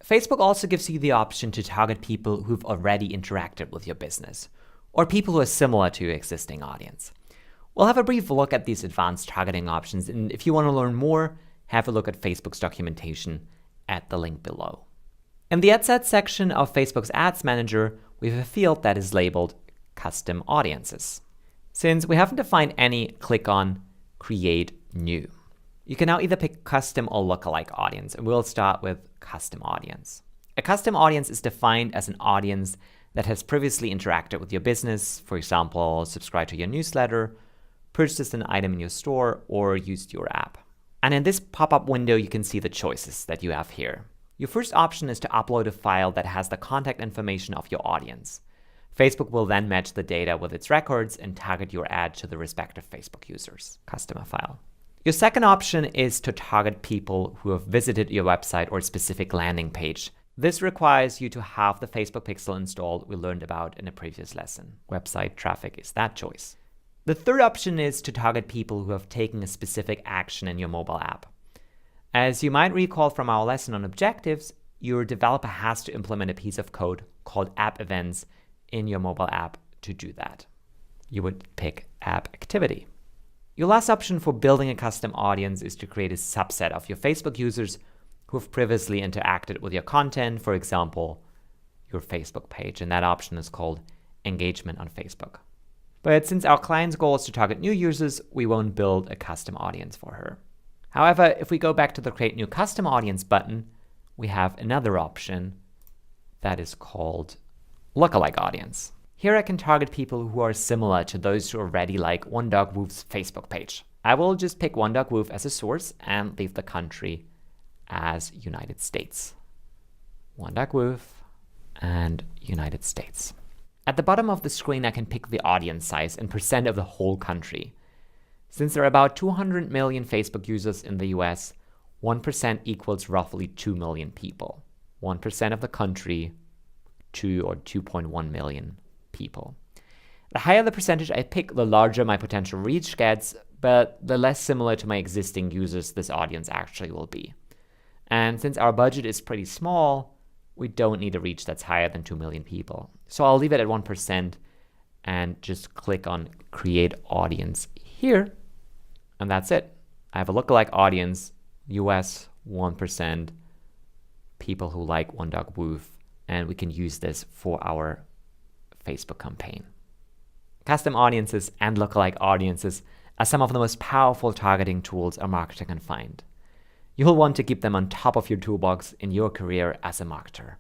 Facebook also gives you the option to target people who've already interacted with your business, or people who are similar to your existing audience. We'll have a brief look at these advanced targeting options, and if you want to learn more, have a look at Facebook's documentation at the link below. In the ad set section of Facebook's Ads Manager, we have a field that is labeled Custom Audiences. Since we haven't defined any, click on Create New. You can now either pick Custom or Lookalike Audience, and we'll start with Custom Audience. A custom audience is defined as an audience that has previously interacted with your business, for example, subscribed to your newsletter, purchased an item in your store, or used your app. And in this pop-up window, you can see the choices that you have here. Your first option is to upload a file that has the contact information of your audience. Facebook will then match the data with its records and target your ad to the respective Facebook users' customer file. Your second option is to target people who have visited your website or specific landing page. This requires you to have the Facebook pixel installed we learned about in a previous lesson. Website traffic is that choice. The third option is to target people who have taken a specific action in your mobile app. As you might recall from our lesson on objectives, your developer has to implement a piece of code called app events in your mobile app to do that. You would pick app activity. Your last option for building a custom audience is to create a subset of your Facebook users who have previously interacted with your content, for example, your Facebook page, and that option is called Engagement on Facebook. But since our client's goal is to target new users, we won't build a custom audience for her. However, if we go back to the Create New Custom Audience button, we have another option that is called Lookalike Audience. Here I can target people who are similar to those who already like OneDogWoof's Facebook page. I will just pick OneDogWoof as a source and leave the country as United States. OneDogWoof and United States. At the bottom of the screen, I can pick the audience size in percent of the whole country. Since there are about 200 million Facebook users in the US, 1% equals roughly 2 million people. 1% of the country, 2 or 2.1 million people. The higher the percentage I pick, the larger my potential reach gets, but the less similar to my existing users this audience actually will be. And since our budget is pretty small, we don't need a reach that's higher than 2 million people. So I'll leave it at 1% and just click on Create Audience here. And that's it. I have a lookalike audience, US 1%, people who like OneDogWoof, and we can use this for our Facebook campaign. Custom audiences and lookalike audiences are some of the most powerful targeting tools a marketer can find. You'll want to keep them on top of your toolbox in your career as a marketer.